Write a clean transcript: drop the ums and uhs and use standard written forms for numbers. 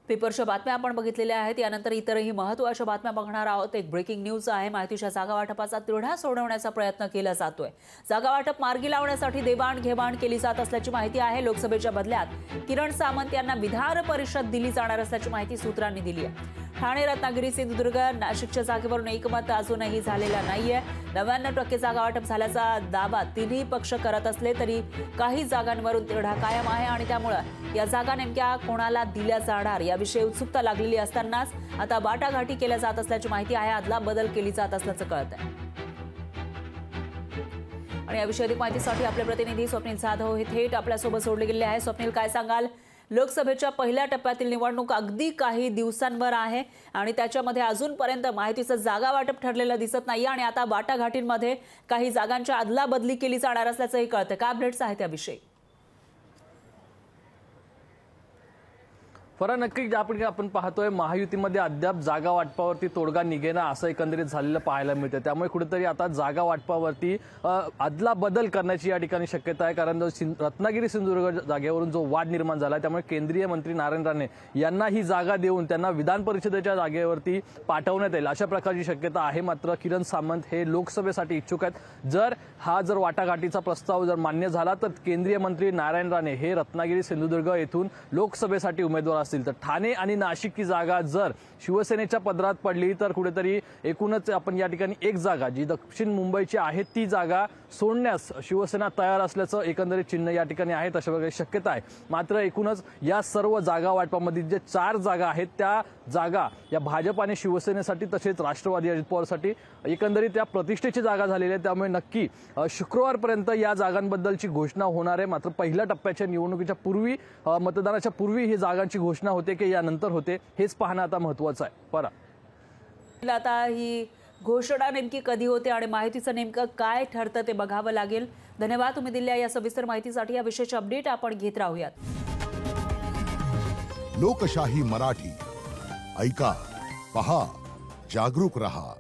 पेपरच्या बातम्या आपण बघितलेल्या आहेत। यानंतर इतरही महत्त्वाच्या बातम्या बघणार आहोत। एक ब्रेकिंग न्यूज आहे। माहितीच्या जागा वाटपाचा तिढा सोडवण्याचा प्रयत्न केला जातोय। जागा वाटप मार्गी लावण्यासाठी देवाण-घेवाण केली जात असल्याची माहिती आहे। लोकसभेच्या बदल्यात किरण सामंत यांना विधान परिषद दिली जाणार असल्याची माहिती सूत्रांनी दिली आहे। ठाणे, रत्नागिरी, सिंधुदुर्ग, नाशिकच्या जागेवरून एकमत अजूनही झालेला नाहीये। 99% जागा वाटप झाल्याचा दावा तिन्ही पक्ष करत असले तरी काही जागांवरून तिढा कायम आहे आणि त्यामुळे या जागा नेमक्या कोणाला दिल्या जाणार याविषयी उत्सुकता लागलेली असतानाच आता वाटाघाटी केल्या जात असल्याची माहिती आहे। अदला बदल केली जात असल्याचं कळतंय। आणि याविषयी अधिक माहितीसाठी आपले प्रतिनिधी स्वप्नील जाधव हे थेट आपल्यासोबत जोडले गेले आहे। स्वप्नील, काय सांगाल? लोकसभेच्या पहिल्या टप्प्यातील निवडणूक अगदी काही दिवसांवर आहे आणि त्याच्यामध्ये अजूनपर्यंत माहितीचं जागा वाटप ठरलेलं दिसत नाही आणि आता वाटाघाटींमध्ये काही जागांच्या अदला बदली केली जाणार असल्याचंही कळतं। काय अपडेट्स आहेत त्याविषयी? फरा नक्की आपण पाहतोय महायुतीमध्ये अद्याप जागा वाटपावरती तोडगा निघेना असं एकंदरीत झालेलं पाहायला मिळतं। त्यामुळे कुठेतरी आता जागा वाटपावरती अदला बदल करण्याची या ठिकाणी शक्यता आहे। कारण रत्नागिरी सिंधुदुर्ग जागेवरून जो वाद निर्माण झाला त्यामुळे केंद्रीय मंत्री नारायण राणे यांना ही जागा देऊन त्यांना विधान परिषदेच्या जागेवरती पाठवण्यात येईल अशा प्रकारची शक्यता आहे। मात्र किरण सामंत हे लोकसभेसाठी इच्छुक आहेत। जर वाटाघाटीचा प्रस्ताव जर मान्य झाला तर केंद्रीय मंत्री नारायण राणे हे रत्नागिरी सिंधुदुर्ग येथून लोकसभेसाठी उमेदवार असतील। तर ठाणे आणि नाशिकची जागा जर शिवसेनेच्या पदरात पडली तर कुठेतरी एकूणच आपण या ठिकाणी एक जागा जी दक्षिण मुंबईची आहे ती जागा सोडण्यास शिवसेना तयार असल्याचं एकंदरीत चिन्ह या ठिकाणी आहे, अशा प्रकारची शक्यता आहे। मात्र एकूणच या सर्व जागा वाटपामध्ये जे 4 जागा आहेत त्या जागा या भाजप आणि शिवसेनेसाठी तसेच राष्ट्रवादी अजित पवारसाठी एकंदरीत त्या प्रतिष्ठेची जागा झालेली आहे। त्यामुळे नक्की शुक्रवारपर्यंत या जागांबद्दलची घोषणा होणार आहे। मात्र पहिल्या टप्प्याच्या निवडणुकीच्या पूर्वी मतदानाच्या पूर्वी ही जागांची घोषणा होते की यानंतर होते हेच पाहणं आता महत्त्वाचं आहे। परा आता ही घोषणा नेमकी कधी होते आणि माहितीचं नेमकं काय ठरतं ते बघावं लागेल। धन्यवाद तुम्ही दिलेल्या या सविस्तर माहितीसाठी। या विषयाची अपडेट आपण घेत राहूयात। लोकशाही मराठी ऐका, पहा, जागरूक रहा।